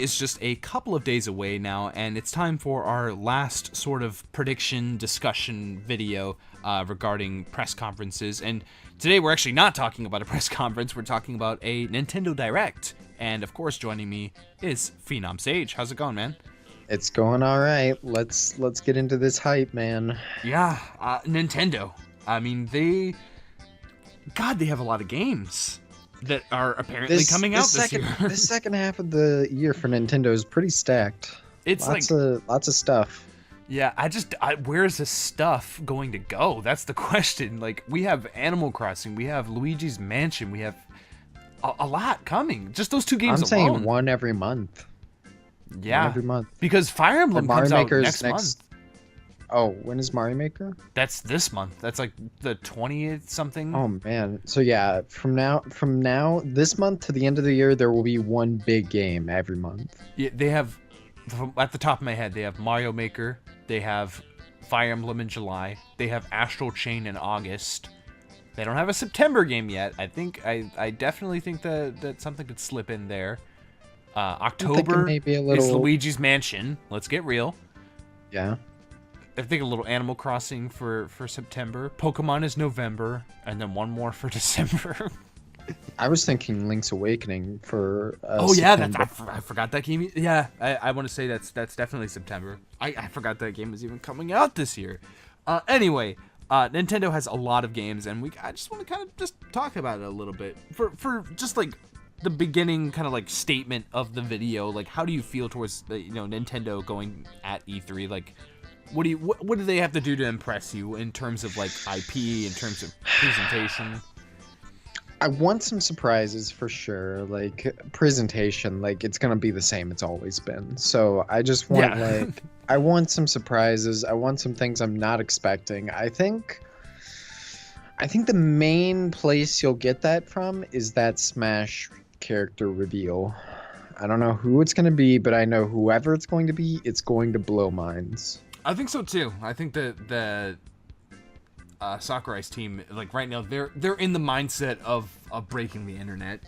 is just a couple of days away now, and it's time for our last sort of prediction discussion video regarding press conferences. And today we're actually not talking about a press conference, we're talking about a Nintendo Direct. And of course, joining me is Phenom Sage. How's it going, man? It's going all right. Let's get into this hype, man. Yeah, Nintendo. I mean, they have a lot of games that are apparently coming out this year. The second half of the year for Nintendo is pretty stacked. It's lots of stuff. Yeah, where's this stuff going to go? That's the question. Like, we have Animal Crossing, we have Luigi's Mansion, we have a lot coming. Just those two games alone. I'm saying one every month. Yeah, one every month. Because Fire Emblem comes out next month. Oh, when is Mario Maker? That's this month. That's like the 20th something. Oh man. So yeah, from now this month to the end of the year, there will be one big game every month. Yeah, they have, at the top of my head, they have Mario Maker, they have Fire Emblem in July, they have Astral Chain in August. They don't have a September game yet. I definitely think that something could slip in there. October maybe is Luigi's Mansion. Let's get real. Yeah. I think a little Animal Crossing for September. Pokemon is November, and then one more for December. I was thinking Link's Awakening for September. I forgot that game. Yeah, I want to say that's definitely September. I forgot that game was even coming out this year. Anyway, Nintendo has a lot of games, and I just want to kind of just talk about it a little bit. For just like the beginning kind of like statement of the video, like how do you feel towards Nintendo going at E3? Like, what do they have to do to impress you in terms of like IP, in terms of presentation? I want some surprises for sure. Like presentation, like it's gonna be the same it's always been. So I just want I want some surprises. I want some things I'm not expecting. I think the main place you'll get that from is that Smash character reveal. I don't know who it's gonna be, but I know whoever it's going to be, it's going to blow minds. I think so too. I think that the Sakurai's team, like right now, they're in the mindset of breaking the internet.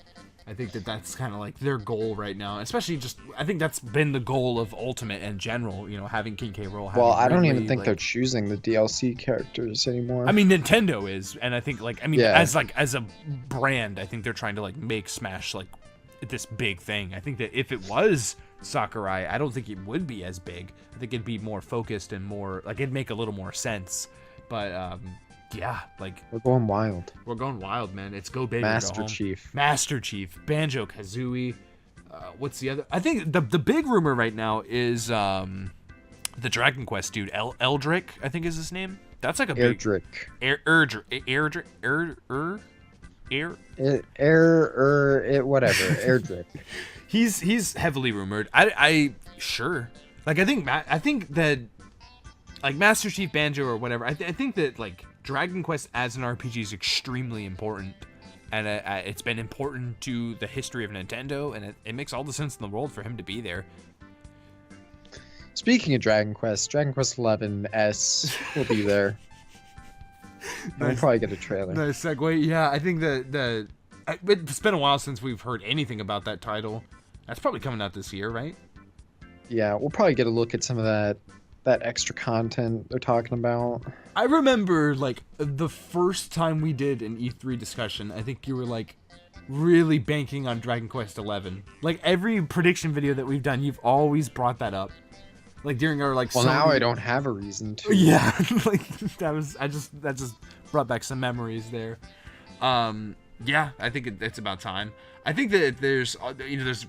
I think that's kind of like their goal right now. Especially I think that's been the goal of Ultimate in general. Having King K. Rool. Well, I don't even think they're choosing the DLC characters anymore. I mean, Nintendo is, and I think as a brand, I think they're trying to like make Smash like this big thing. I think that if it was Sakurai, I don't think it would be as big. I think it'd be more focused and more like it'd make a little more sense. But yeah, like we're going wild. We're going wild, man. It's go big. Master Chief, Banjo-Kazooie. What's the other? I think the big rumor right now is the Dragon Quest dude, Eldrick, I think is his name. That's like a Erdrick. Whatever. Erdrick. He's heavily rumored. Sure. Like I think that like Master Chief, Banjo, or whatever. I think that like Dragon Quest as an RPG is extremely important, and it's been important to the history of Nintendo, and it makes all the sense in the world for him to be there. Speaking of Dragon Quest 11 S will be there. We'll probably get a trailer. Nice segue. Yeah, I think that it's been a while since we've heard anything about that title. That's probably coming out this year, right? Yeah, we'll probably get a look at some of that extra content they're talking about. I remember like the first time we did an E3 discussion, I think you were like really banking on Dragon Quest 11. Like every prediction video that we've done, you've always brought that up. Like during our like. Well, now I don't have a reason to. Yeah, like that just brought back some memories there. Yeah, I think it's about time. I think that there's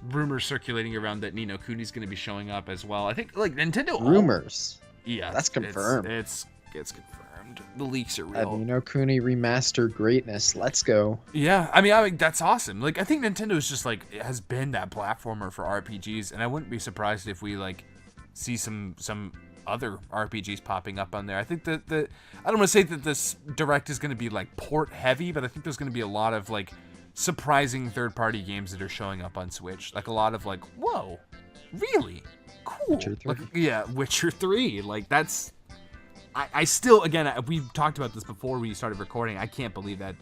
rumors circulating around that Ni no Kuni's going to be showing up as well. I think like Nintendo rumors. Yeah, that's confirmed. It's confirmed. The leaks are real. Ni no Kuni remastered greatness. Let's go. Yeah, I mean that's awesome. Like I think Nintendo's just like has been that platformer for RPGs, and I wouldn't be surprised if we like see some other RPGs popping up on there. I think that I don't want to say that this Direct is going to be like port heavy, but I think there's going to be a lot of like surprising third-party games that are showing up on Switch. Like a lot of like, whoa, really? Cool. Witcher 3. Like, yeah, Witcher 3. Like that's I still, again, we talked about this before we started recording. I can't believe that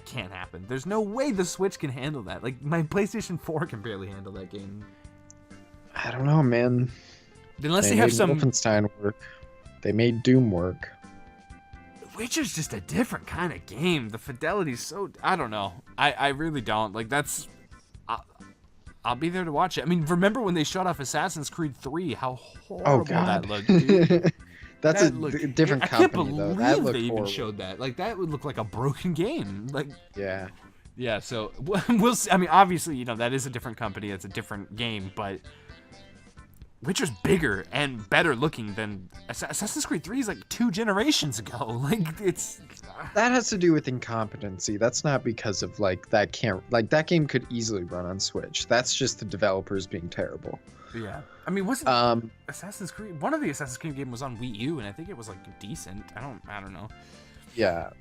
can't happen. There's no way the Switch can handle that. Like, my PlayStation 4 can barely handle that game. I don't know, man. Unless They they have made some. Wolfenstein work. They made Doom work. Witcher's just a different kind of game. The fidelity's so. I don't know. I really don't. Like, that's. I'll be there to watch it. I mean, remember when they showed off Assassin's Creed 3? How Oh horrible God. that looked, dude. That's That a looked, different I can't company though. believe That looked they even horrible. showed that. Like, that would look like a broken game. Like, Yeah. yeah. So we'll see. I mean, obviously, you know, that is a different company. It's a different game, but Witcher's bigger and better looking than Assassin's Creed 3 is like 2 generations ago. Like, it's. That has to do with incompetency. That's not because of like that game could easily run on Switch. That's just the developers being terrible. Yeah. I mean, wasn't Assassin's Creed, one of the Assassin's Creed games was on Wii U, and I think it was like decent. I don't know. Yeah.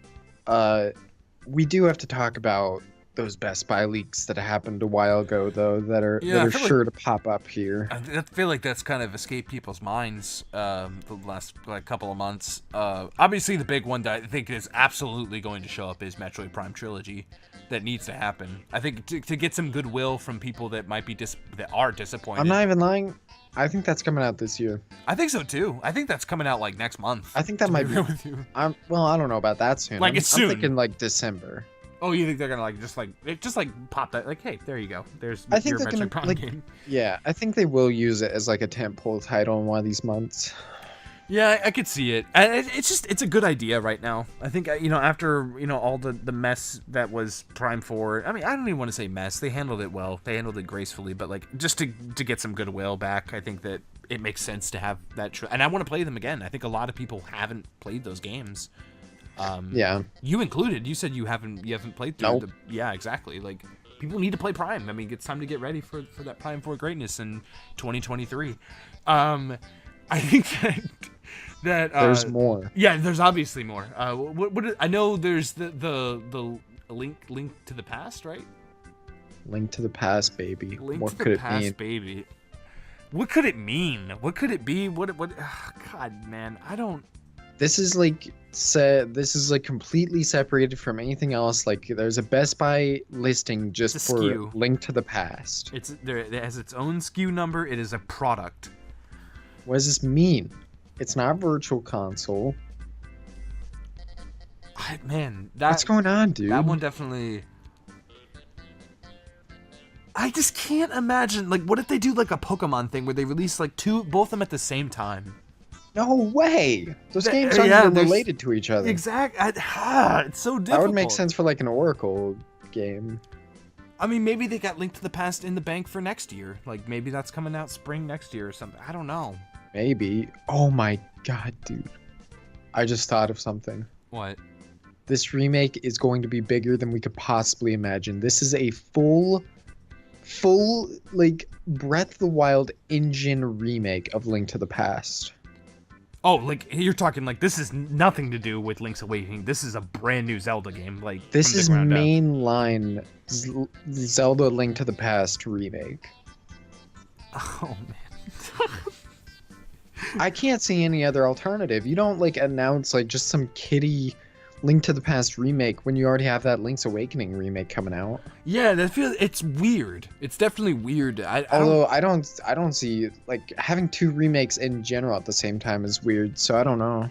We do have to talk about those Best Buy leaks that happened a while ago, though, that are sure to pop up here. I feel like that's kind of escaped people's minds the last couple of months. Obviously, the big one that I think is absolutely going to show up is Metroid Prime Trilogy. That needs to happen. I think to get some goodwill from people that might be that are disappointed. I'm not even lying. I think that's coming out this year. I think so too. I think that's coming out like next month. I think that might be. With you. I don't know about that soon. Like, it's soon. I'm thinking like December. Oh, you think they're gonna just pop that? Like, hey, there you go. There's I think your they're gonna, Metroid Prime like, game. Yeah, I think they will use it as like a tentpole title in one of these months. Yeah, I could see it. It's a good idea right now. I think, after, all the mess that was Prime 4, I mean, I don't even want to say mess. They handled it well. They handled it gracefully, but, like, just to get some goodwill back, I think that it makes sense to have that. And I want to play them again. I think a lot of people haven't played those games. Yeah. You included. You said you haven't played through. Nope. Yeah, exactly. Like, people need to play Prime. I mean, it's time to get ready for that Prime 4 greatness in 2023. I think that there's more. Yeah, there's obviously more. I know there's the link to the past, right? Link to the past, baby. Link What to could the it past, mean? baby. What could it mean? What could it be? What? God, man, I don't. This is like completely separated from anything else. Like, there's a Best Buy listing just for SKU. Link to the Past. It has its own SKU number. It is a product. What does this mean? It's not Virtual Console. What's going on, dude? That one definitely. I just can't imagine. Like, what if they do like a Pokemon thing where they release like both of them at the same time? No way! Those games aren't even related to each other. Exactly. It's so difficult. That would make sense for like an Oracle game. I mean, maybe they got Link to the Past in the bank for next year. Like, maybe that's coming out spring next year or something. I don't know. Maybe. Oh my god, dude. I just thought of something. What? This remake is going to be bigger than we could possibly imagine. This is a full, like, Breath of the Wild engine remake of Link to the Past. Oh, like, you're talking, like, this is nothing to do with Link's Awakening. This is a brand new Zelda game. Like, this is ground up. mainline Zelda Link to the Past remake. Oh, man. I can't see any other alternative. You don't, like, announce, like, just some kiddie Link to the Past remake when you already have that Link's Awakening remake coming out. Yeah, it's weird. It's definitely weird. I don't see, like, having 2 remakes in general at the same time is weird, so I don't know.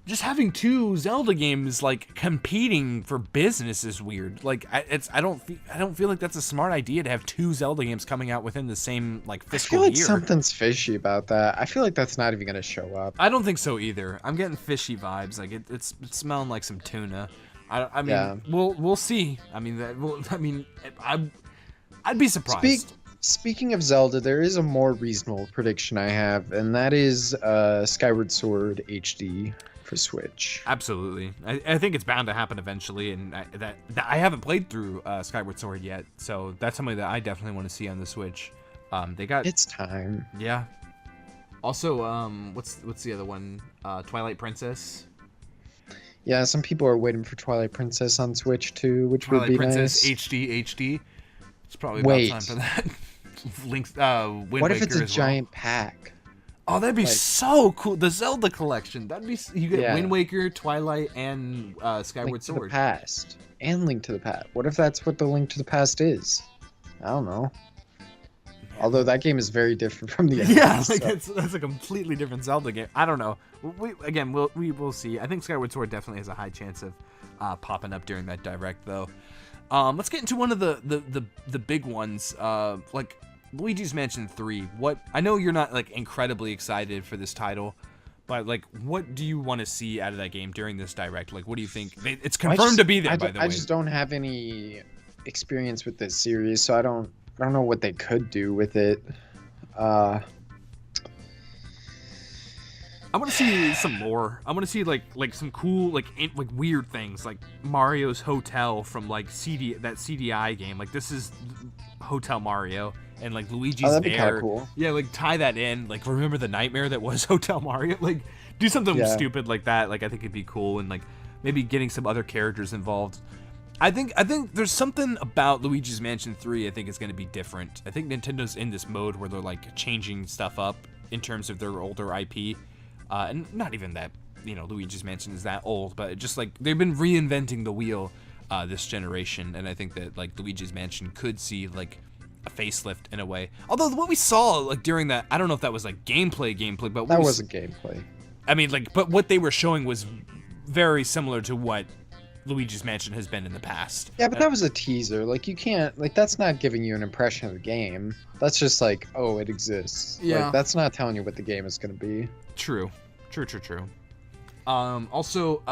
Just having 2 Zelda games like competing for business is weird. Like, I don't feel like that's a smart idea to have 2 Zelda games coming out within the same like fiscal I feel like year. something's fishy about that. I feel like that's not even gonna show up. I don't think so either. I'm getting fishy vibes. Like, it's smelling like some tuna. I mean, Yeah. we'll see. I mean, I'd be surprised. Speaking of Zelda, there is a more reasonable prediction I have, and that is Skyward Sword HD for Switch. Absolutely. I think it's bound to happen eventually, and I haven't played through Skyward Sword yet, so that's something that I definitely want to see on the Switch. It's time. Yeah. Also, what's the other one? Twilight Princess. Yeah, some people are waiting for Twilight Princess on Switch too, which Twilight would be Princess nice. HD. It's probably about time for that. Link's Wind what if it's Waker a giant pack? Oh, that'd be so cool. The Zelda collection. That'd be you get Yeah. Wind Waker, Twilight, and Skyward Link to Sword. the Past and Link to the Past. What if that's what the Link to the Past is? I don't know. Although that game is very different from the Yeah, others, like so. that's a completely different Zelda game. I don't know. We will see. I think Skyward Sword definitely has a high chance of popping up during that direct though. Let's get into one of the big ones. Like Luigi's Mansion 3. What I know you're not like incredibly excited for this title, but like what do you want to see out of that game during this direct? Like what do you think? It's confirmed to be there by the way. I just don't have any experience with this series, so I don't know what they could do with it. I want to see some lore. I want to see like some cool like weird things like Mario's hotel from like that CDI game. Like this is Hotel Mario and like Luigi's that'd be there. kinda cool. Yeah, like tie that in. Like remember the nightmare that was Hotel Mario? Like do something stupid like that. Like I think it'd be cool and like maybe getting some other characters involved. I think there's something about Luigi's Mansion 3 I think is going to be different. I think Nintendo's in this mode where they're like changing stuff up in terms of their older IP. And not even that, Luigi's Mansion is that old, but just like they've been reinventing the wheel this generation. And I think that like Luigi's Mansion could see like a facelift in a way. Although what we saw like during that, I don't know if that was like gameplay, but that wasn't gameplay. I mean, like, but what they were showing was very similar to what Luigi's Mansion has been in the past. Yeah, but that was a teaser. Like, you can't, like, that's not giving you an impression of the game. That's just like, oh, it exists. Yeah. Like, that's not telling you what the game is going to be. True. Also,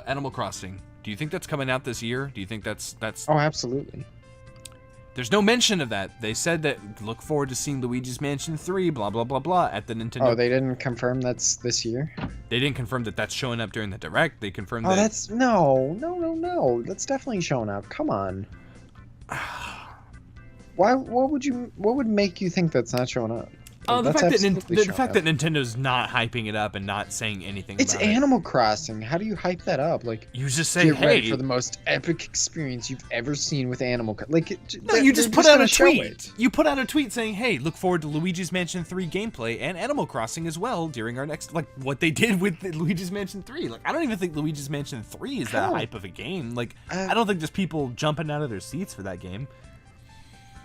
Animal Crossing. Do you think that's coming out this year? Do you think that's? Oh, absolutely. There's no mention of that. They said that look forward to seeing Luigi's Mansion 3, blah, blah, blah, blah, at the Nintendo. Oh, they didn't confirm that's this year? They didn't confirm that that's showing up during the Direct. They confirmed that... Oh, that's... No. That's definitely showing up. Come on. What would make you think that's not showing up? The fact that Nintendo's not hyping it up and not saying anything it's about it. It's Animal Crossing. How do you hype that up? Like, you just say, get hey, ready for the most epic experience you've ever seen with Animal Crossing. Like, no, you just put out a tweet. You put out a tweet saying, hey, look forward to Luigi's Mansion 3 gameplay and Animal Crossing as well during our next, like, what they did with Luigi's Mansion 3. Like, I don't even think Luigi's Mansion 3 is that hype of a game. Like, I don't think there's people jumping out of their seats for that game.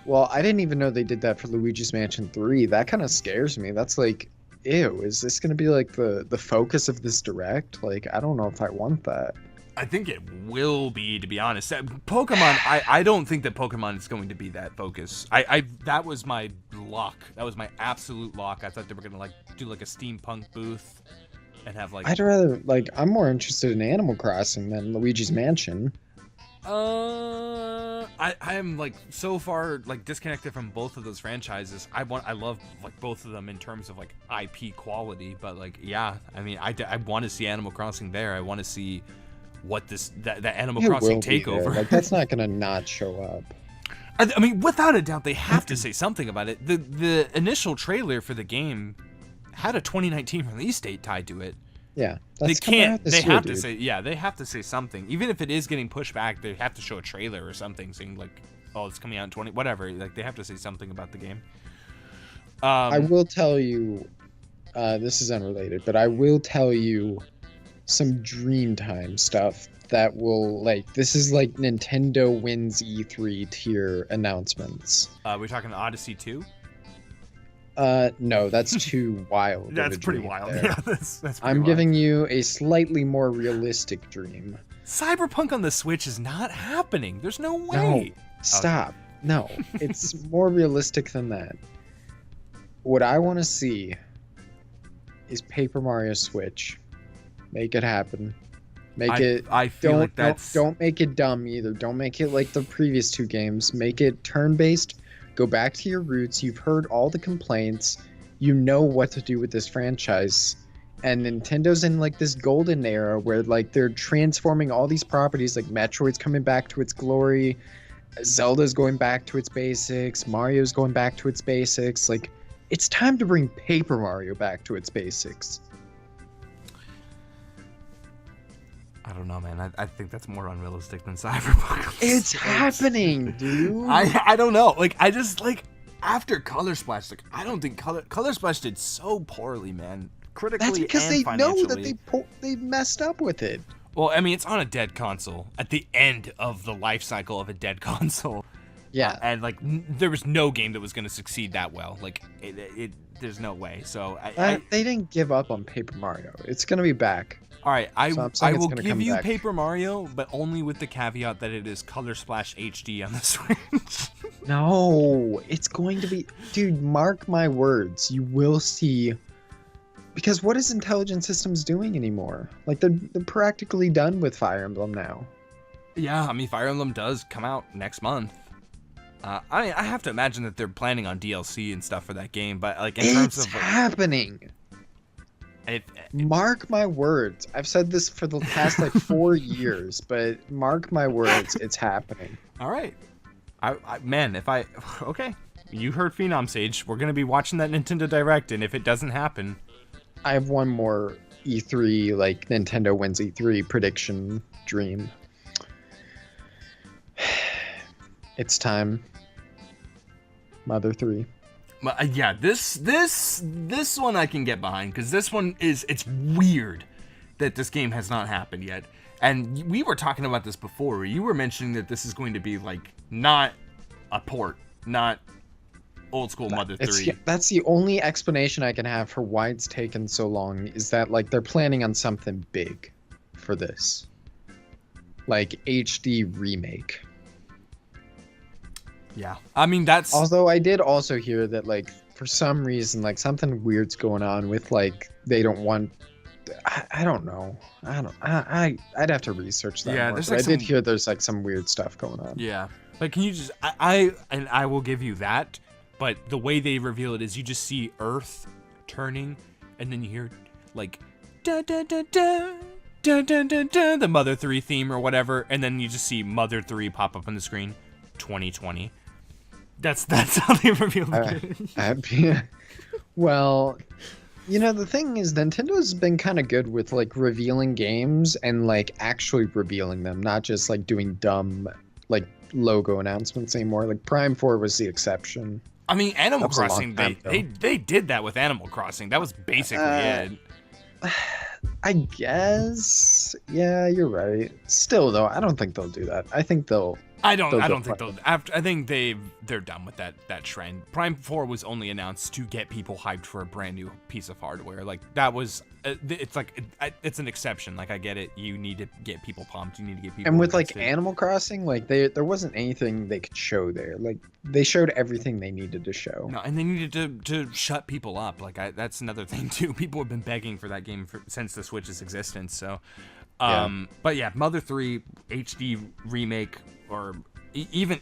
Well, I didn't even know they did that for Luigi's Mansion 3. That kind of scares me. That's like, ew, is this going to be like the focus of this Direct? Like, I don't know if I want that. I think it will be, to be honest. Pokemon, I don't think that Pokemon is going to be that focus. That was my lock. That was my absolute lock. I thought they were going to like do like a steampunk booth and have like... I'd rather, like, I'm more interested in Animal Crossing than Luigi's Mansion. I'm like so far like disconnected from both of those franchises. I love like both of them in terms of like IP quality, but like yeah, I mean I want to see Animal Crossing there. I want to see what that Animal Crossing takeover. Like that's not gonna not show up. I mean, without a doubt, they have to say something about it. The initial trailer for the game had a 2019 release date tied to it. Yeah, they can't. They have to say. Yeah, they have to say something. Even if it is getting pushed back, they have to show a trailer or something, saying like, "Oh, it's coming out in 20." Whatever. Like they have to say something about the game. I will tell you, this is unrelated, but I will tell you some Dreamtime stuff that will like. This is like Nintendo wins E3 tier announcements. We're talking Odyssey 2. No, that's too wild. That's pretty wild. There. Yeah, that's pretty I'm wild. giving you a slightly more realistic dream. Cyberpunk on the Switch is not happening. There's no way. No, stop. No, it's more realistic than that. What I want to see is Paper Mario Switch. Make it happen. I feel like that's... Don't make it dumb either. Don't make it like the previous two games. Make it turn-based. Go back to your roots. You've heard all the complaints. You know what to do with this franchise. And Nintendo's in like this golden era where like they're transforming all these properties. Like Metroid's coming back to its glory. Zelda's going back to its basics. Mario's going back to its basics. Like it's time to bring Paper Mario back to its basics. I don't know, man. I think that's more unrealistic than Cyberpunk. It's happening, dude. I don't know. Like, I just, like, after Color Splash, like, I don't think Color Splash did so poorly, man. Critically and financially. That's because they know that they messed up with it. Well, I mean, it's on a dead console. At the end of the life cycle of a dead console. Yeah. And like there was no game that was going to succeed that well. Like there's no way. So they didn't give up on Paper Mario. It's gonna be back. all right, So I it's will gonna give come you back. Paper Mario, but only with the caveat that it is Color Splash HD on the Switch. No, it's going to be, dude. Mark my words. You will see. Because what is Intelligent Systems doing anymore? Like they're practically done with Fire Emblem now. Yeah, I mean Fire Emblem does come out next month. I mean, I have to imagine that they're planning on DLC and stuff for that game, but like in terms It's of happening. Mark my words. I've said this for the past like 4 years, but mark my words, it's happening. All right, man, okay, you heard Phenom Sage. We're gonna be watching that Nintendo Direct, and if it doesn't happen, I have one more E3, like Nintendo wins E3 prediction dream. It's time. Mother 3. Yeah, this one I can get behind, because this one it's weird that this game has not happened yet. And we were talking about this before. You were mentioning that this is going to be like not a port, not old school Mother 3. That's the only explanation I can have for why it's taken so long, is that like they're planning on something big for this. Like HD remake. Yeah. I mean that's Although I did also hear that like for some reason like something weird's going on with like they don't want I don't know. I'd have to research that more. There's But like I did hear there's like some weird stuff going on. Yeah. Like can you just I will give you that, but the way they reveal it is you just see Earth turning and then you hear like da da da da da da da da the Mother 3 theme or whatever, and then you just see Mother 3 pop up on the screen. 2020. That's how they reveal the game. Well, you know, the thing is Nintendo's been kind of good with like revealing games and like actually revealing them, not just like doing dumb like logo announcements anymore. Like Prime 4 was the exception. I mean, Animal Crossing, they did that with Animal Crossing. That was basically it. I guess. Yeah, you're right. Still though, I don't think they'll do that. I think they'll I don't think they'll. I think they're done with that trend. Prime 4 was only announced to get people hyped for a brand new piece of hardware. Like that was, it's like it's an exception. Like I get it. You need to get people pumped. You need to get people. And with interested. like Animal Crossing, like there wasn't anything they could show there. Like they showed everything they needed to show. No, and they needed to shut people up. Like that's another thing too. People have been begging for that game since the Switch's existence. So, but yeah, Mother 3 HD remake. Or even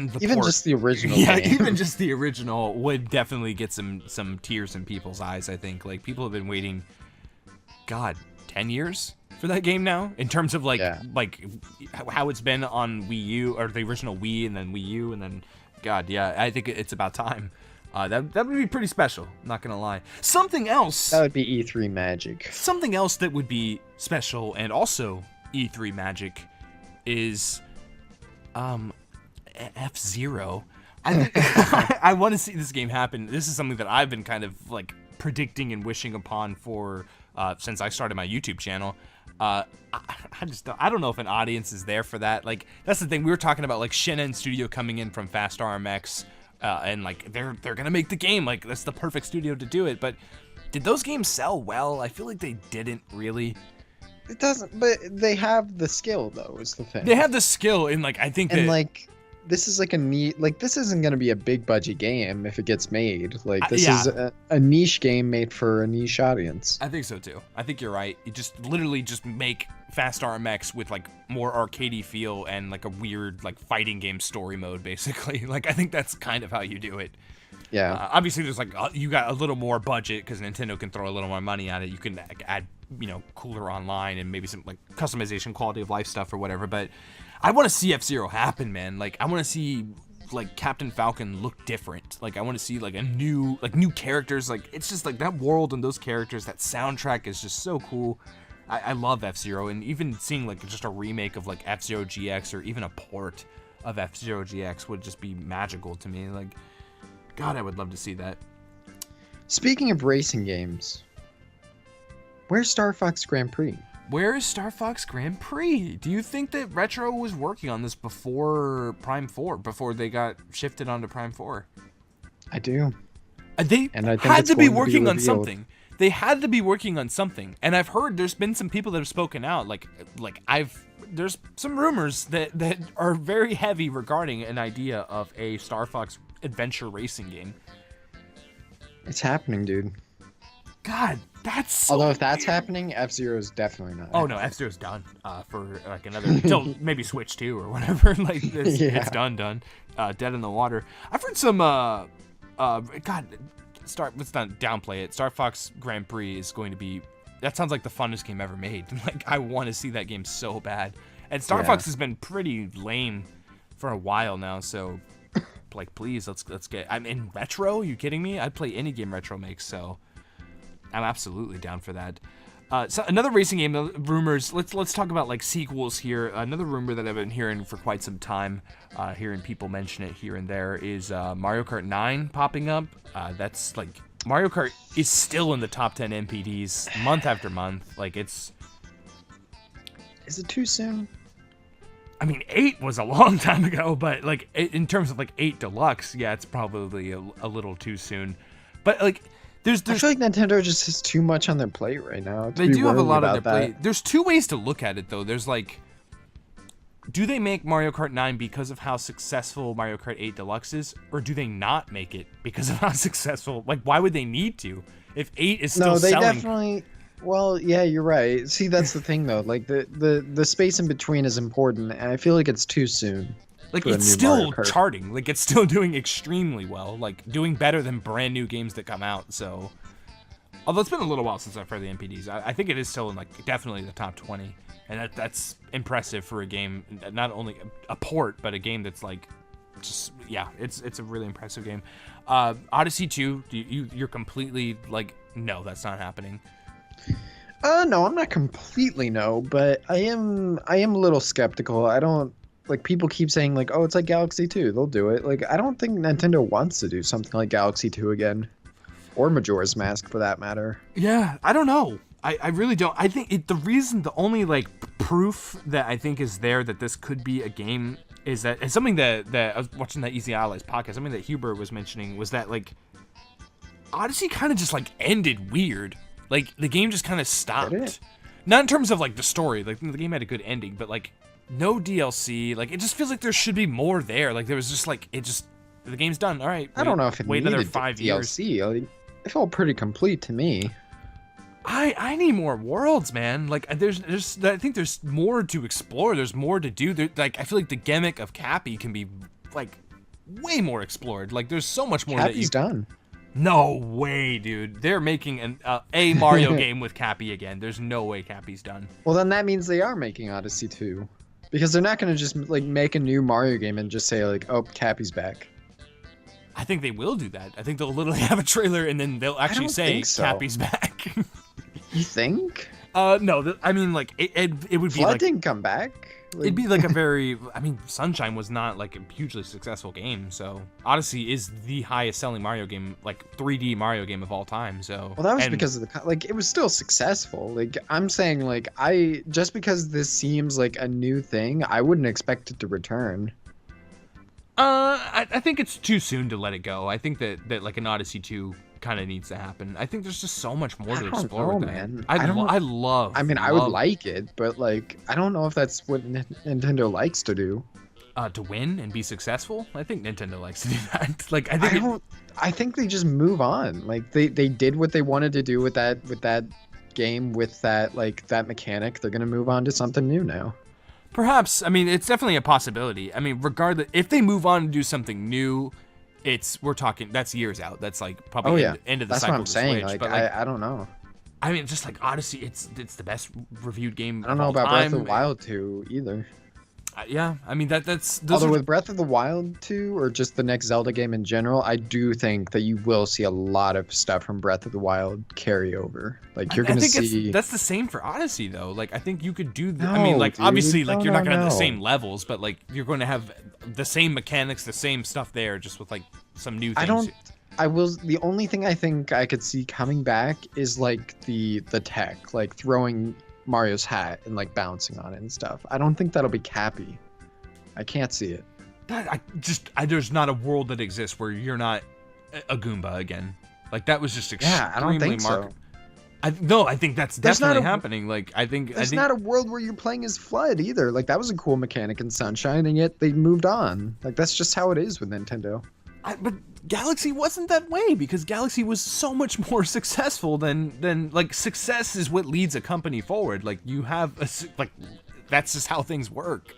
the port, just the original yeah game. Even just the original would definitely get some tears in people's eyes. I think like people have been waiting 10 years for that game now, in terms of like how it's been on Wii U or the original Wii and then Wii U and then I think it's about time. That would be pretty special, not gonna lie. Something else That would be E3 magic. Something else that would be special and also E3 magic is F-Zero. I want to see this game happen. This is something that I've been kind of like predicting and wishing upon for since I started my YouTube channel. I don't know if an audience is there for that. Like that's the thing, we were talking about like Shinen Studio coming in from Fast RMX, and like they're gonna make the game. Like that's the perfect studio to do it. But did those games sell well? I feel like they didn't really. It doesn't, but they have the skill though, is the thing. They have the skill, and like I think and that, like this is like a neat, like this isn't going to be a big budget game if it gets made. Like this is a niche game made for a niche audience. I think so too. I think you're right. You just literally just make Fast RMX with like more arcadey feel and like a weird like fighting game story mode, basically. Like I think that's kind of how you do it. Yeah. Obviously, there's like you got a little more budget because Nintendo can throw a little more money at it. You can add cooler online and maybe some like customization, quality of life stuff or whatever. But I want to see F-Zero happen, man. Like I want to see like Captain Falcon look different. Like I want to see like new characters. Like it's just like that world and those characters. That soundtrack is just so cool. I love F-Zero, and even seeing like just a remake of like F-Zero GX or even a port of F-Zero GX would just be magical to me. Like, God, I would love to see that. Speaking of racing games, where's Star Fox Grand Prix? where is Star Fox Grand Prix? Do you think that Retro was working on this before Prime 4, before they got shifted onto Prime 4? I do. They And I think had it's to be going to be working on revealed. something. They had to be working on something. And I've heard there's been some people that have spoken out. There's some rumors that are very heavy regarding an idea of a Star Fox adventure racing game. It's happening, dude. God, that's so Although if that's weird. happening, F-Zero is definitely not. Oh no, F-Zero's done for like another until maybe Switch 2 or whatever. Like it's, Yeah. it's done. Dead in the water. I've heard some God, let's not downplay it. Star Fox Grand Prix is going to be, that sounds like the funnest game ever made. Like I want to see that game so bad. And Star Fox has been pretty lame for a while now, so like please let's get, I'm in Retro, you kidding me? I'd play any game Retro makes, so I'm absolutely down for that. So another racing game rumors. Let's talk about like sequels here. Another rumor that I've been hearing for quite some time, hearing people mention it here and there, is Mario Kart 9 popping up. That's like Mario Kart is still in the top 10 MPDs month after month. Like it's. Is it too soon? I mean, 8 was a long time ago, but like in terms of like 8 Deluxe, yeah, it's probably a little too soon. But like. I feel like Nintendo just has too much on their plate right now. They do have a lot on their plate. There's two ways to look at it, though. There's like, do they make Mario Kart 9 because of how successful Mario Kart 8 Deluxe is, or do they not make it because of how successful? Like, why would they need to if 8 is still selling? No, they definitely. Well, yeah, you're right. See, that's the thing, though. Like the space in between is important, and I feel like it's too soon. Like it's still charting. Like it's still doing extremely well. Like doing better than brand new games that come out. So, although it's been a little while since I've heard the MPDs, I think it is still in like definitely the top 20, and that's impressive for a game. Not only a port, but a game that's like, just yeah, it's a really impressive game. Odyssey 2, you're completely like, no, that's not happening. No, I'm not completely no, but I am a little skeptical. I don't. Like, people keep saying, like, oh, it's like Galaxy 2. They'll do it. Like, I don't think Nintendo wants to do something like Galaxy 2 again. Or Majora's Mask, for that matter. Yeah, I don't know. I really don't. I think the only, like, proof that I think is there that this could be a game is that, and something that I was watching that Easy Allies podcast, something that Huber was mentioning was that, like, Odyssey kind of just, like, ended weird. Like, the game just kind of stopped. Did it? Not in terms of, like, the story. Like, the game had a good ending, but, like, no DLC. Like, it just feels like there should be more there. Like, there was just, like, the game's done. All right. I don't know if it wait needed another 5 years. DLC. Like, it felt pretty complete to me. I need more worlds, man. Like, there's I think there's more to explore. There's more to do. Like, I feel like the gimmick of Cappy can be, like, way more explored. Like, there's so much more Cappy's done. No way, dude. They're making a Mario game with Cappy again. There's no way Cappy's done. Well, then that means they are making Odyssey 2. Because they're not going to just, like, make a new Mario game and just say, like, oh, Cappy's back. I think they will do that. I think they'll literally have a trailer and then they'll actually say Cappy's back. You think? No. I mean, like, it would be Flood like... didn't come back. Like... It'd be like a very... I mean, Sunshine was not, like, a hugely successful game, so... Odyssey is the highest selling Mario game, like, 3D Mario game of all time, so... Well, that was because of the... Like, it was still successful. Like, I'm saying, like, just because this seems like a new thing, I wouldn't expect it to return. I think it's too soon to let it go. I think that like, an Odyssey 2 kind of needs to happen. I think there's just so much more to explore with that. Man. I love... I mean, I would like it, but, like, I don't know if that's what Nintendo likes to do. To win and be successful? I think Nintendo likes to do that. Like, I think they just move on. Like, they did what they wanted to do with that game, with that, like, that mechanic. They're gonna move on to something new now. Perhaps. I mean, it's definitely a possibility. I mean, regardless, if they move on and do something new, we're talking, that's years out. That's like probably end of the cycle. That's what I'm saying. Switch. Like, but I don't know. I mean, just like Odyssey, it's the best reviewed game. I don't know about Breath of the Wild 2 either. Yeah, I mean that's. Although with Breath of the Wild 2, or just the next Zelda game in general, I do think that you will see a lot of stuff from Breath of the Wild carry over. Like, you're gonna see. That's the same for Odyssey though. Like, I think you could do. I mean, like, obviously, like, you're not gonna have the same levels, but like you're going to have the same mechanics, the same stuff there, just with like some new things. The only thing I think I could see coming back is like the tech, like throwing Mario's hat and like bouncing on it and stuff. I don't think that'll be Cappy. I can't see it. There's not a world that exists where you're not a Goomba again. Like that was just extremely Yeah, I don't think so. I think that's definitely happening. Like I think There's not a world where you're playing as Flood either. Like that was a cool mechanic in Sunshine, and yet they moved on. Like that's just how it is with Nintendo. But Galaxy wasn't that way because Galaxy was so much more successful than like success is what leads a company forward. Like you have like that's just how things work.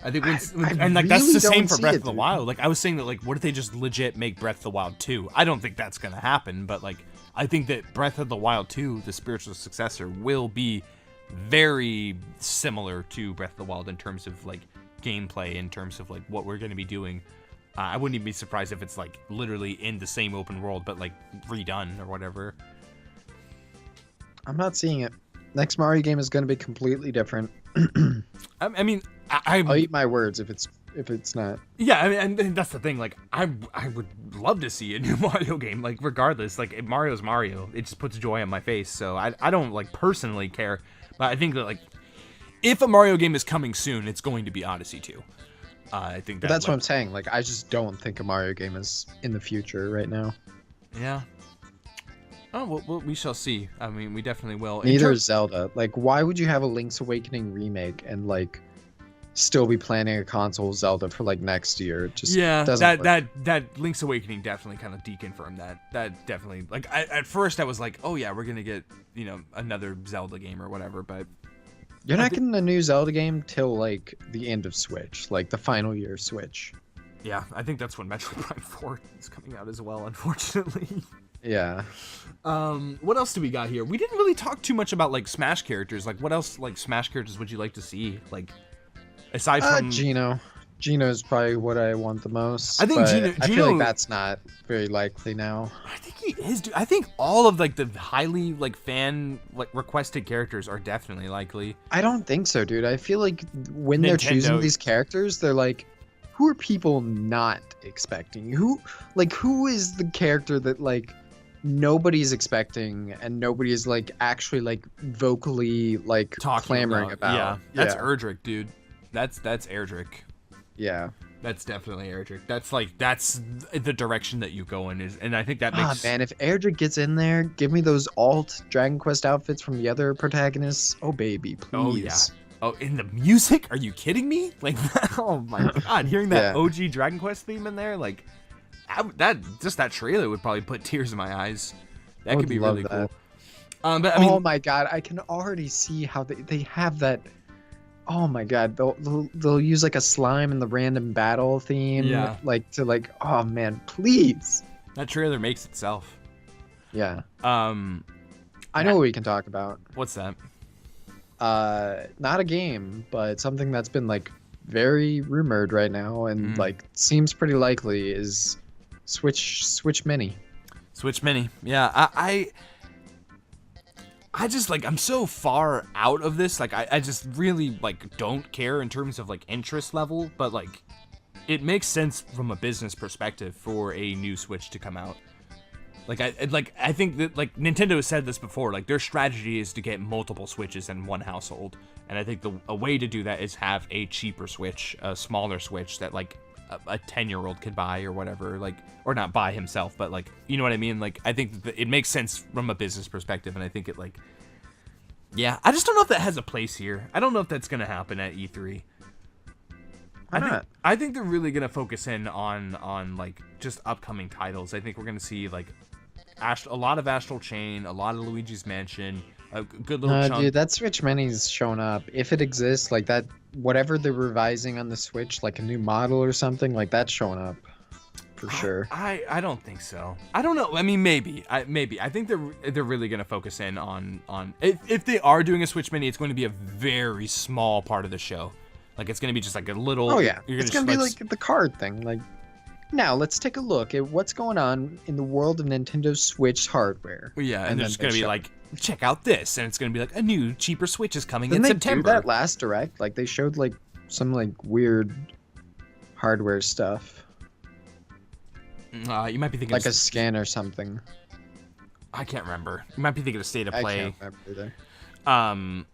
I think and like that's the same for Breath of the Wild. Like I was saying that like what if they just legit make Breath of the Wild 2? I don't think that's gonna happen, but like I think that Breath of the Wild 2, the spiritual successor, will be very similar to Breath of the Wild in terms of like gameplay, in terms of like what we're gonna be doing. I wouldn't even be surprised if it's like literally in the same open world but like redone or whatever. I'm not seeing it. Next Mario game is gonna be completely different. I mean, I'll eat my words if it's not. Yeah, I mean, and that's the thing. Like, I would love to see a new Mario game. Like, regardless, like Mario's Mario. It just puts joy on my face. So I don't like personally care, but I think that like if a Mario game is coming soon, it's going to be Odyssey 2. I think that's what I'm saying. Like, I just don't think a Mario game is in the future right now. Yeah. Oh, well, we shall see. I mean, we definitely will. Neither is Zelda. Like, why would you have a Link's Awakening remake and like still be planning a console Zelda for like next year? It just doesn't work. that Link's Awakening definitely kind of deconfirmed that. That definitely like at first I was like, oh yeah, we're gonna get another Zelda game or whatever, but you're not getting a new Zelda game till like the end of Switch, like the final year of Switch. Yeah, I think that's when Metroid Prime 4 is coming out as well, unfortunately. Yeah. What else do we got here? We didn't really talk too much about like Smash characters. Like, what else like Smash characters would you like to see? Like, aside from Gino. Gino's probably what I want the most. I think Gino. I feel like that's not very likely now. I think he is. Dude. I think all of like the highly like fan like requested characters are definitely likely. I don't think so, dude. I feel like when they're choosing these characters, they're like, who are people not expecting? Who is the character that like nobody's expecting and nobody is like actually like vocally like clamoring about? Yeah, that's Erdrick, dude. That's Erdrick. Yeah, that's definitely Erdrick. That's the direction that you go in, and I think that makes. Man, if Erdrick gets in there, give me those alt Dragon Quest outfits from the other protagonists. Oh baby, please. Oh yeah. Oh, in the music? Are you kidding me? Like, oh my god, hearing that OG Dragon Quest theme in there, like, that trailer would probably put tears in my eyes. That could be really cool. But I mean, oh my god, I can already see how they have that. Oh my god, they'll use like a slime in the random battle theme, like to like. Oh man, please. That trailer makes itself. Yeah. I know what we can talk about. What's that? Not a game, but something that's been like very rumored right now and like seems pretty likely is Switch Mini. Switch Mini. Yeah, I just like I'm so far out of this. Like I just really like don't care in terms of like interest level, but like it makes sense from a business perspective for a new Switch to come out. Like I think that like Nintendo has said this before. Like their strategy is to get multiple Switches in one household, and I think a way to do that is have a cheaper Switch, a smaller Switch that like a 10-year-old could buy or whatever. Like or not buy himself, but like you know what I mean. Like I think that it makes sense from a business perspective, and I think it like yeah. I just don't know if that has a place here. I don't know if that's gonna happen at E3. Why not? I think they're really gonna focus in on like just upcoming titles. I think we're gonna see like a lot of Astral Chain, a lot of Luigi's Mansion, a good little chunk. Dude, that Switch Mini's shown up. If it exists, like that, whatever they're revising on the Switch, like a new model or something, like that's showing up for sure. I don't think so. I don't know. I mean, maybe. I think they're really gonna focus in on if they are doing a Switch Mini, it's going to be a very small part of the show. Like it's gonna be just like a little. Oh yeah, it's gonna be like the card thing, like. Now, let's take a look at what's going on in the world of Nintendo Switch hardware. Yeah, and there's going to be like, check out this, and it's going to be like a new, cheaper Switch is coming in September. Didn't they do that last Direct? Like, they showed like some like weird hardware stuff. You might be thinking like a scan or something. I can't remember. You might be thinking of State of Play. I can't remember either.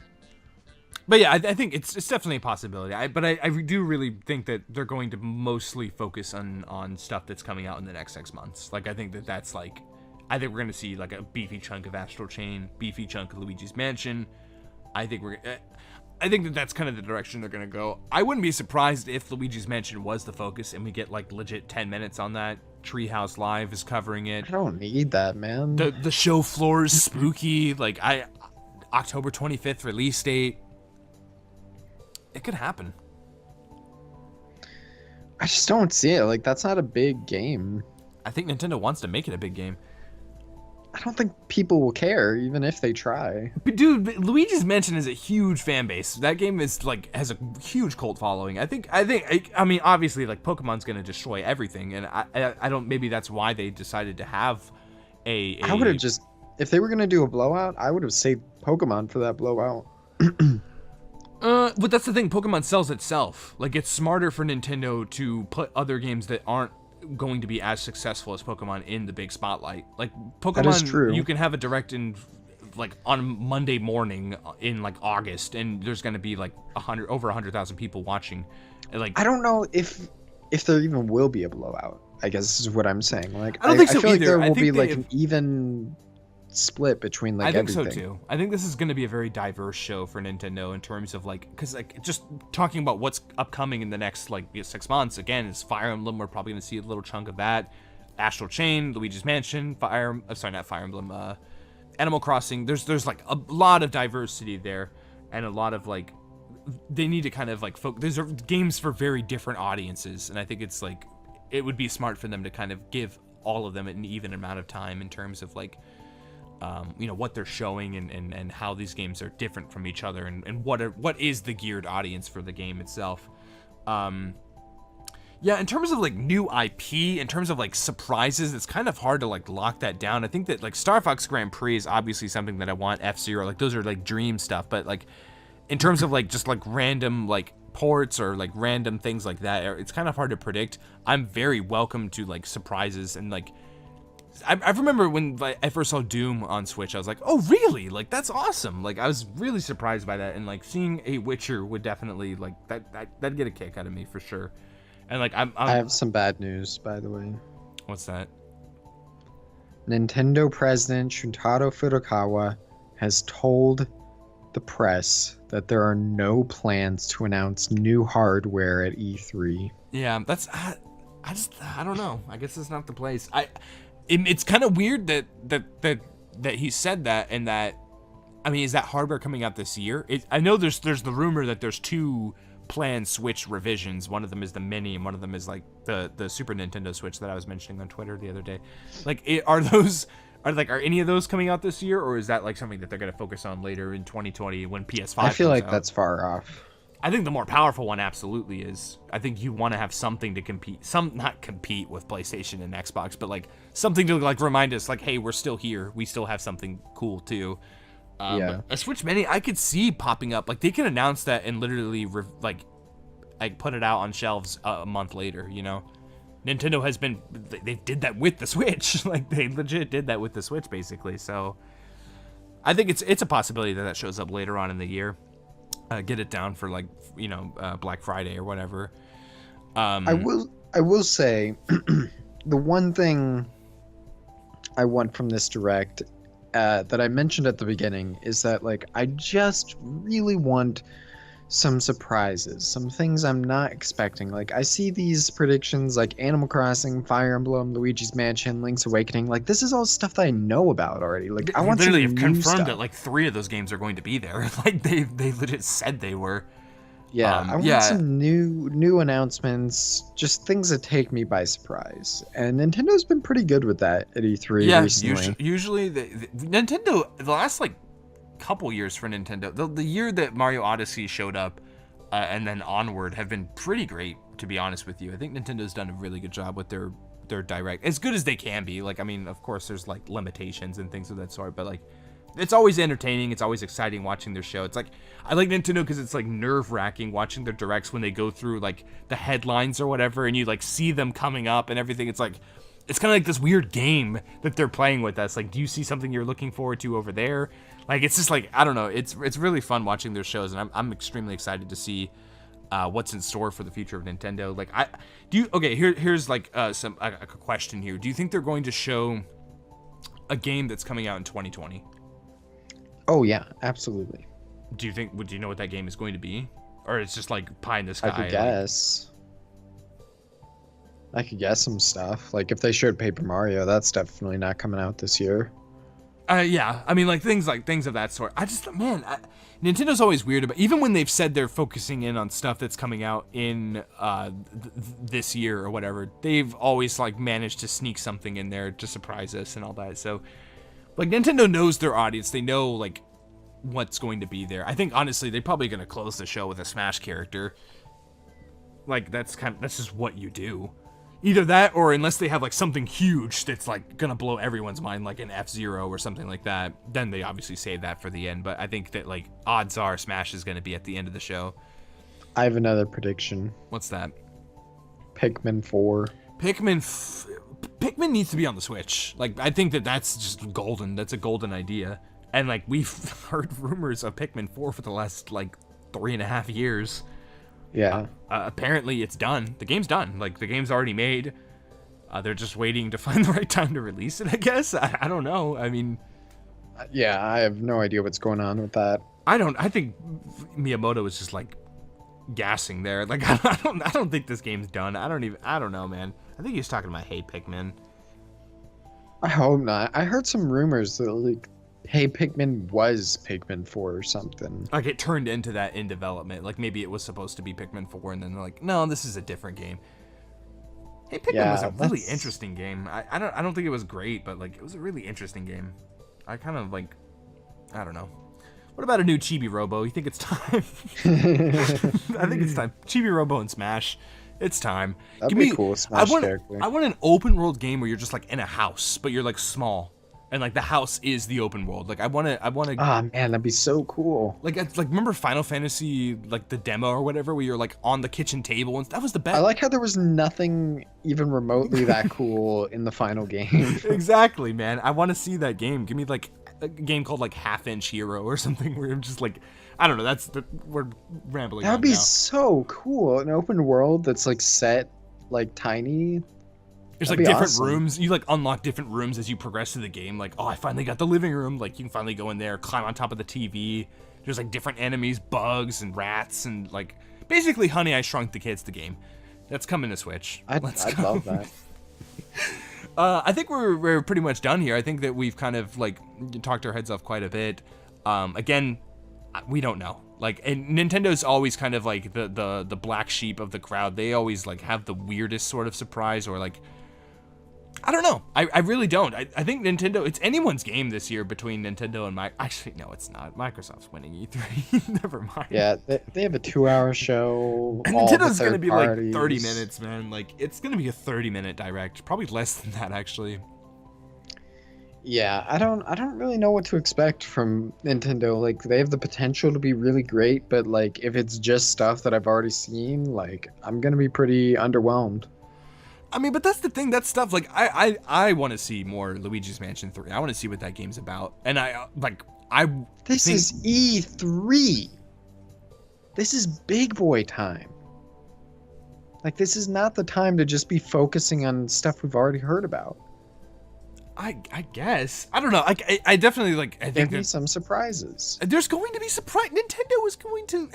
But yeah, I think it's definitely a possibility. But I do really think that they're going to mostly focus on stuff that's coming out in the next 6 months. Like, I think that's like, I think we're going to see like a beefy chunk of Astral Chain, beefy chunk of Luigi's Mansion. I think that's kind of the direction they're going to go. I wouldn't be surprised if Luigi's Mansion was the focus and we get like legit 10 minutes on that. Treehouse Live is covering it. I don't need that, man. The show floor is spooky. Like, October 25th release date. It could happen. I just don't see it. Like, that's not a big game. I think Nintendo wants to make it a big game. I don't think people will care, even if they try. But dude, Luigi's Mansion is a huge fan base. That game is like has a huge cult following. I mean, obviously, like Pokemon's gonna destroy everything, and I don't. Maybe that's why they decided to have a I would have just, if they were gonna do a blowout, I would have saved Pokemon for that blowout. But that's the thing. Pokemon sells itself. Like, it's smarter for Nintendo to put other games that aren't going to be as successful as Pokemon in the big spotlight. Like, Pokemon, that is true. You can have a direct in like on Monday morning in like August, and there's going to be like over 100,000 people watching. Like, I don't know if there even will be a blowout. I guess is what I'm saying. Like, I don't think so I feel either. like there I will think be like an even split between like everything. I think so too. I think this is going to be a very diverse show for Nintendo in terms of like, because like just talking about what's upcoming in the next like 6 months. Again, is Fire Emblem. We're probably going to see a little chunk of that. Astral Chain, Luigi's Mansion, not Fire Emblem. Animal Crossing. There's like a lot of diversity there, and a lot of like they need to kind of like focus. These are games for very different audiences, and I think it's like it would be smart for them to kind of give all of them an even amount of time in terms of like. What they're showing and how these games are different from each other and what is the geared audience for the game itself. In terms of like new IP, in terms of like surprises, it's kind of hard to like lock that down. I think that like Star Fox Grand Prix is obviously something that I want. F-Zero, like those are like dream stuff, but like in terms of like just like random like ports or like random things like that, it's kind of hard to predict. I'm very welcome to like surprises and like I remember when I first saw Doom on Switch, I was like, oh, really? Like, that's awesome. Like, I was really surprised by that. And, like, seeing a Witcher would definitely, like, that'd get a kick out of me for sure. And, like, I have some bad news, by the way. What's that? Nintendo president Shuntaro Furukawa has told the press that there are no plans to announce new hardware at E3. Yeah, that's... I don't know. I guess it's not the place. It's kind of weird that he said that, and that, I mean, is that hardware coming out this year? I know there's the rumor that there's two planned Switch revisions. One of them is the Mini, and one of them is like the Super Nintendo Switch that I was mentioning on Twitter the other day. Like, are any of those coming out this year, or is that like something that they're gonna focus on later in 2020 when PS5? I feel like out? That's far off. I think the more powerful one absolutely is. I think you want to have something to compete, not compete with PlayStation and Xbox, but like something to like remind us, like, hey, we're still here. We still have something cool too. Yeah. A Switch Mini, I could see popping up. Like they can announce that and literally like put it out on shelves a month later. You know, Nintendo has been. They did that with the Switch. Like they legit did that with the Switch, basically. So I think it's a possibility that shows up later on in the year. Get it down for like Black Friday or whatever. I will say the one thing I want from this direct that I mentioned at the beginning is that like I just really want some surprises, some things I'm not expecting. Like I see these predictions like Animal Crossing, Fire Emblem, Luigi's Mansion, Link's Awakening. Like this is all stuff that I know about already. Like I want literally some have new confirmed stuff. that like 3 of those games are going to be there. Like they legit said they were. Yeah, I want some new announcements, just things that take me by surprise. And Nintendo's been pretty good with that at E3 recently. Usually Nintendo, the last like couple years for Nintendo, the year that Mario Odyssey showed up and then onward have been pretty great, to be honest with you. I think Nintendo's done a really good job with their direct, as good as they can be. Like, I mean, of course there's like limitations and things of that sort, but like it's always entertaining. It's always exciting watching their show. It's like, I like Nintendo because it's like nerve-wracking watching their directs when they go through like the headlines or whatever, and you like see them coming up and everything. It's like, it's kind of like this weird game that they're playing with us. Like, do you see something you're looking forward to over there? Like, it's just like, I don't know. It's really fun watching their shows, and I'm extremely excited to see what's in store for the future of Nintendo. Like, here's like a question here. Do you think they're going to show a game that's coming out in 2020? Oh yeah, absolutely. Do you know what that game is going to be? Or it's just like pie in the sky? I could guess. I could guess some stuff. Like if they showed Paper Mario, that's definitely not coming out this year. Yeah, I mean, like things of that sort. Nintendo's always weird about, even when they've said they're focusing in on stuff that's coming out in this year or whatever, they've always like managed to sneak something in there to surprise us and all that. So, like, Nintendo knows their audience. They know like what's going to be there. I think honestly, they're probably going to close the show with a Smash character. Like that's just what you do. Either that, or unless they have like something huge that's like gonna blow everyone's mind, like an F-Zero or something like that, then they obviously save that for the end. But I think that like odds are Smash is gonna be at the end of the show. I have another prediction. What's that? Pikmin 4. Pikmin needs to be on the Switch. Like, I think that's just golden. That's a golden idea. And like we've heard rumors of Pikmin 4 for the last like 3.5 years. Yeah. Apparently it's done. The game's done. Like, the game's already made. They're just waiting to find the right time to release it, I guess. I don't know. I mean... Yeah, I have no idea what's going on with that. I think Miyamoto was just, like, gassing there. Like, I don't think this game's done. I don't know, man. I think he's talking about Hey Pikmin. I hope not. I heard some rumors that, like, Hey Pikmin was Pikmin 4 or something. Like, it turned into that in development. Like, maybe it was supposed to be Pikmin 4, and then they're like, no, this is a different game. Hey Pikmin was a really interesting game. I don't think it was great, but, like, it was a really interesting game. I kind of, like, I don't know. What about a new Chibi Robo? You think it's time? I think it's time. Chibi Robo and Smash. It's time. That'd be cool, Smash character. I want an open world game where you're just, like, in a house, but you're, like, small. And like the house is the open world. Like I want to. Ah, man, that'd be so cool. Like remember Final Fantasy, like the demo or whatever, where you're like on the kitchen table, and that was the best. I like how there was nothing even remotely that cool in the final game. Exactly, man. I want to see that game. Give me like a game called like Half Inch Hero or something, where I'm just like, I don't know. We're rambling. That'd be so cool. An open world that's like set like tiny. There's like different rooms. You like unlock different rooms as you progress through the game. Like, oh, I finally got the living room. Like, you can finally go in there, climb on top of the TV. There's like different enemies, bugs and rats, and like basically Honey, I Shrunk the Kids, the game. That's coming to Switch. I'd love that. I think we're pretty much done here. I think that we've kind of like talked our heads off quite a bit. Again, we don't know. Like, and Nintendo's always kind of like the black sheep of the crowd. They always like have the weirdest sort of surprise, or like, I don't know. I really don't. I think Nintendo, it's anyone's game this year between Nintendo and Actually, no, it's not. Microsoft's winning E3. Never mind. Yeah, they have a 2-hour show. And Nintendo's going to be like 30 minutes, man. Like, it's going to be a 30-minute direct. Probably less than that, actually. Yeah, I don't really know what to expect from Nintendo. Like, they have the potential to be really great, but like if it's just stuff that I've already seen, like I'm going to be pretty underwhelmed. I mean, but that's the thing. That stuff, like, I want to see more Luigi's Mansion 3. I want to see what that game's about. And This is E3. This is big boy time. Like, this is not the time to just be focusing on stuff we've already heard about. I guess. I don't know. I definitely, like, I think there's some surprises. There's going to be surprise. Nintendo is going to...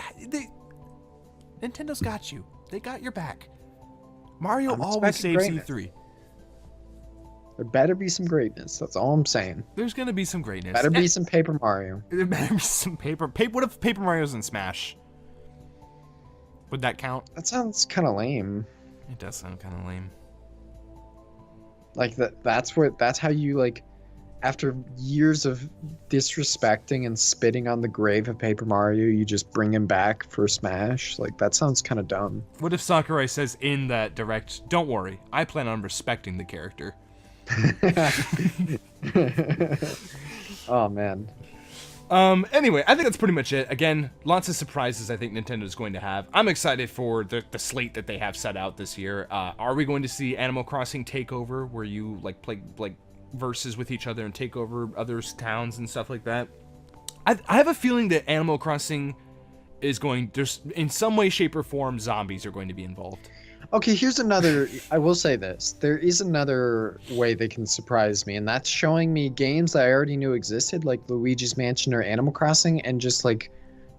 Nintendo's got you. They got your back. Mario always saves E3. There better be some greatness. That's all I'm saying. There's gonna be some greatness. Better be some Paper Mario. There better be some paper. What if Paper Mario's in Smash? Would that count? That sounds kind of lame. It does sound kind of lame. Like that's how you, like, after years of disrespecting and spitting on the grave of Paper Mario, you just bring him back for Smash? Like, that sounds kind of dumb. What if Sakurai says in that direct, don't worry, I plan on respecting the character? Oh, man. Anyway, I think that's pretty much it. Again, lots of surprises I think Nintendo's going to have. I'm excited for the slate that they have set out this year. Are we going to see Animal Crossing Takeover, where you like play like versus with each other and take over others' towns and stuff like that? I have a feeling that Animal Crossing is going, there's in some way, shape, or form, zombies are going to be involved. Okay, here's another. I will say this. There is another way they can surprise me, and that's showing me games that I already knew existed, like Luigi's Mansion or Animal Crossing, and just like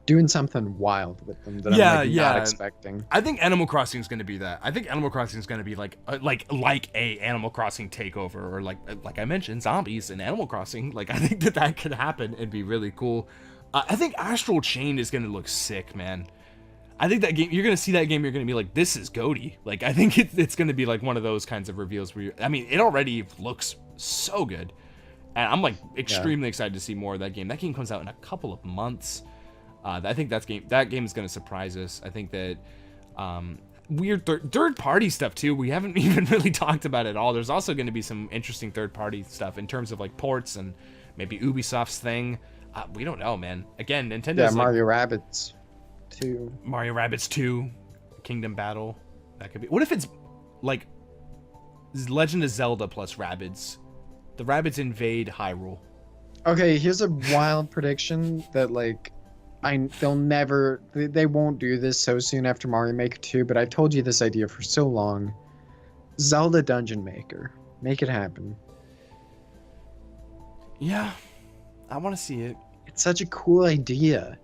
doing something wild with them that I'm like, not expecting. I think Animal Crossing is going to be that. I think Animal Crossing is going to be like a Animal Crossing takeover, or like I mentioned, zombies in Animal Crossing. Like I think that could happen and be really cool. I think Astral Chain is going to look sick, man. I think that game, you're going to see that game, you're going to be like, this is goaty. Like, I think it's going to be like one of those kinds of reveals where I mean, it already looks so good. And I'm like extremely excited to see more of that game. That game comes out in a couple of months. I think that game is going to surprise us. I think that weird third-party stuff, too, we haven't even really talked about at all. There's also going to be some interesting third-party stuff in terms of like ports and maybe Ubisoft's thing. We don't know, man. Again, Nintendo's yeah, Mario Rabbids 2. Mario Rabbids 2, Kingdom Battle. That could be. What if it's like Legend of Zelda plus Rabbids? The Rabbids invade Hyrule. Okay, here's a wild prediction that like they won't do this so soon after Mario Maker 2, but I've told you this idea for so long. Zelda Dungeon Maker. Make it happen. Yeah. I want to see it. It's such a cool idea.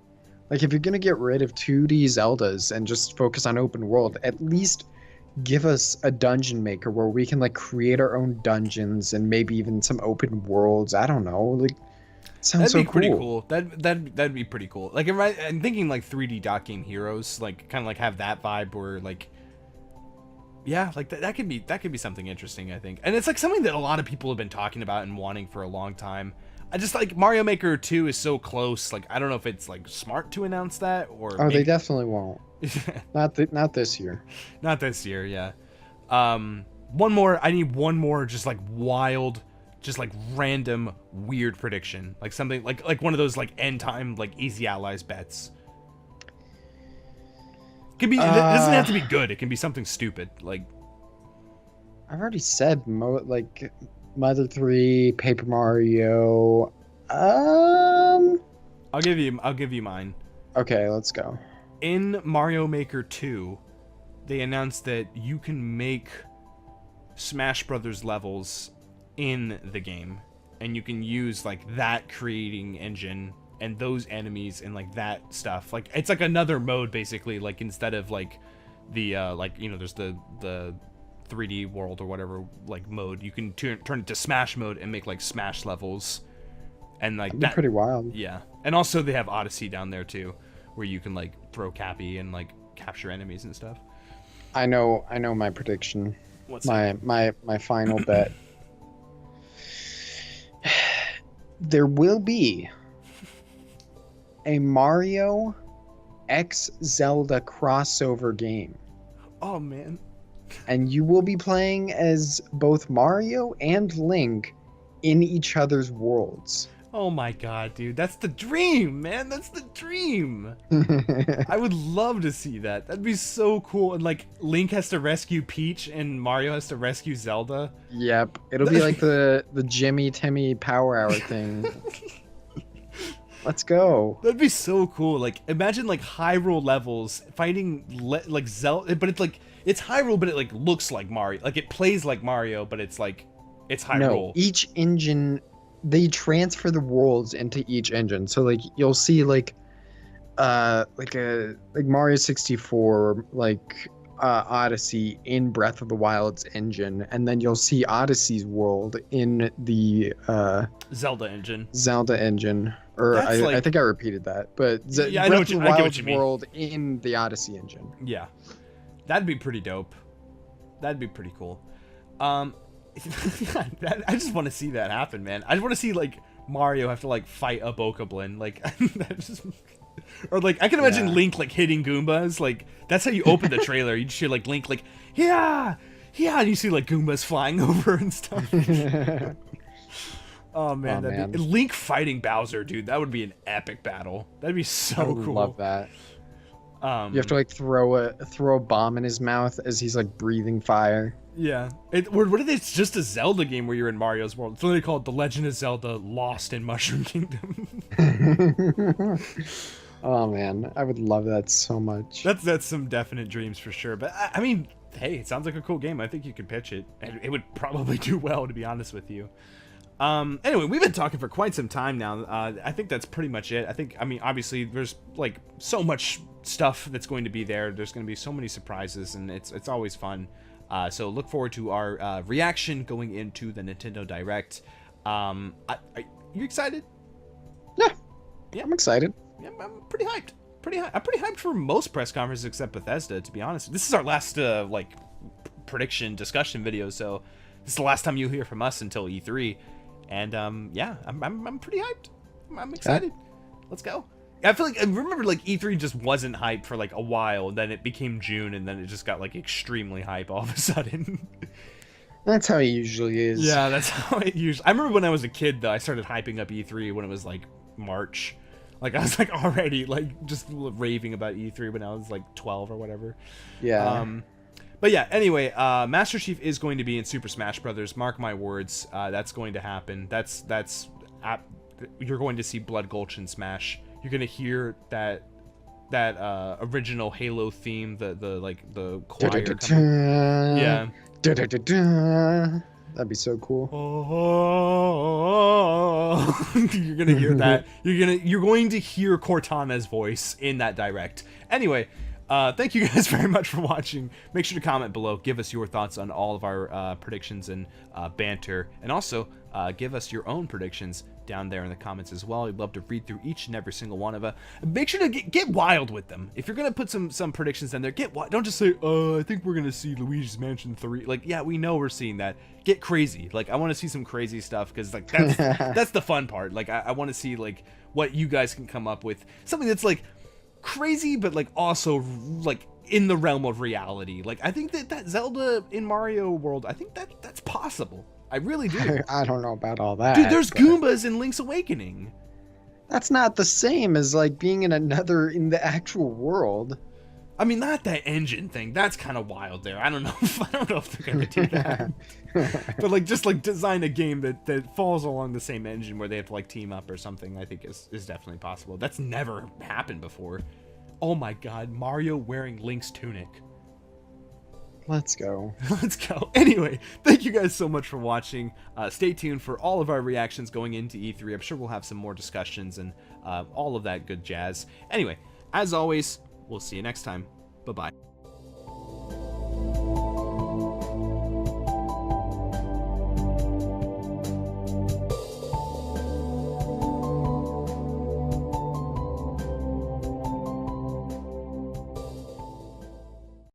Like, if you're going to get rid of 2D Zeldas and just focus on open world, at least give us a dungeon maker where we can, like, create our own dungeons and maybe even some open worlds. I don't know. Like, it sounds so cool. That'd be pretty cool. That'd be pretty cool. Like, I'm thinking, like, 3D Dot Game Heroes, like, kind of, like, have that vibe where, like, yeah, like, that could be something interesting, I think. And it's, like, something that a lot of people have been talking about and wanting for a long time. I just like Mario Maker 2 is so close. Like, I don't know if it's like smart to announce that or. Oh, maybe... they definitely won't. Not this year. Not this year, yeah. One more. I need one more. Just like wild, just like random weird prediction. Like something like one of those like end time like Easy Allies bets. Could be. It doesn't have to be good. It can be something stupid. Like. I've already said like. Mother 3, Paper Mario. I'll give you mine. Okay, let's go. In Mario Maker 2, they announced that you can make Smash Brothers levels in the game, and you can use like that creating engine and those enemies and like that stuff. Like it's like another mode basically. Like instead of like the like you know there's the 3D world or whatever like mode, you can turn it to Smash mode and make like Smash levels, and like that's pretty wild. Yeah, and also they have Odyssey down there too, where you can like throw Cappy and like capture enemies and stuff. I know my prediction. What's my final bet? There will be a Mario X Zelda crossover game. Oh man. And you will be playing as both Mario and Link in each other's worlds. Oh my god, dude. That's the dream, man. That's the dream. I would love to see that. That'd be so cool. And like Link has to rescue Peach and Mario has to rescue Zelda. Yep. It'll be like the Jimmy Timmy Power Hour thing. Let's go. That'd be so cool. Like imagine like Hyrule levels fighting like Zelda, but it's like it's Hyrule, but it like looks like Mario. Like it plays like Mario, but it's like it's Hyrule. No, each engine they transfer the worlds into each engine. So like you'll see like Mario 64 like Odyssey in Breath of the Wild's engine, and then you'll see Odyssey's world in the Zelda engine. Or I think I repeated that, but yeah, Breath of the Wild's world in the Odyssey engine. Yeah. That'd be pretty dope. That'd be pretty cool. I just want to see that happen, man. I just want to see like Mario have to like fight a Bokoblin, like or like I can imagine Link like hitting Goombas. Like that's how you open the trailer. You just hear like Link like and you see like Goombas flying over and stuff. Oh man, Oh, that'd be man. Link fighting Bowser, dude. That would be an epic battle. That'd be I so would cool. love that. You have Um, to like throw a bomb in his mouth as he's like breathing fire. yeah. What if it's just a Zelda game where you're in Mario's world? It's literally called The Legend of Zelda: Lost in Mushroom Kingdom. Oh man, I would love that so much. That's some definite dreams for sure. But I mean, hey, it sounds like a cool game. I think you could pitch it, and it would probably do well, to be honest with you. Anyway, we've been talking for quite some time now. I think that's pretty much it. I mean, obviously, there's like so much stuff that's going to be there. There's going to be so many surprises, and it's always fun. So look forward to our reaction going into the Nintendo Direct. Are you excited? Yeah, Yeah. I'm excited. Yeah, I'm pretty hyped. I'm pretty hyped for most press conferences except Bethesda, to be honest. This is our last like prediction discussion video, so this is the last time you'll hear from us until E3. And yeah, I'm pretty hyped. I'm excited. Let's go. I feel like I remember like E3 just wasn't hype for like a while, and then it became June, and then it just got like extremely hype all of a sudden. That's how it usually is. Yeah, that's how it usually. I remember when I was a kid though, I started hyping up E3 when it was like March. Like I was like already like just raving about E3 when I was like 12 or whatever. Yeah. But yeah, anyway, Master Chief is going to be in Super Smash Brothers. Mark my words, that's going to happen. You're going to see Blood Gulch in Smash. You're gonna hear that original Halo theme, the choir coming. Yeah. That'd be so cool. You're gonna hear that. You're going to hear Cortana's voice in that direct. Anyway, thank you guys very much for watching. Make sure to comment below. Give us your thoughts on all of our predictions and banter, and also give us your own predictions down there in the comments as well. We'd love to read through each and every single one of them. Make sure to get wild with them. If you're gonna put some predictions in there, get wild. Don't just say, I think we're gonna see Luigi's Mansion 3. Like, yeah, we know we're seeing that. Get crazy. Like, I want to see some crazy stuff, because like that's the fun part. Like, I want to see like what you guys can come up with. Something that's like crazy, but like also like in the realm of reality. Like, I think that Zelda in Mario World, I think that's possible. I really do. I don't know about all that. Dude, there's but Goombas in Link's Awakening. that's not the same as like being in the actual world. I mean, not that engine thing. That's kind of wild there. I don't know if they're gonna do that. But like, just like design a game that falls along the same engine where they have to like team up or something, I think is definitely possible. That's never happened before. Oh my god, Mario wearing Link's tunic. Let's go. Let's go. Anyway, thank you guys so much for watching. Stay tuned for all of our reactions going into E3. I'm sure we'll have some more discussions and all of that good jazz. Anyway, as always, we'll see you next time. Bye-bye.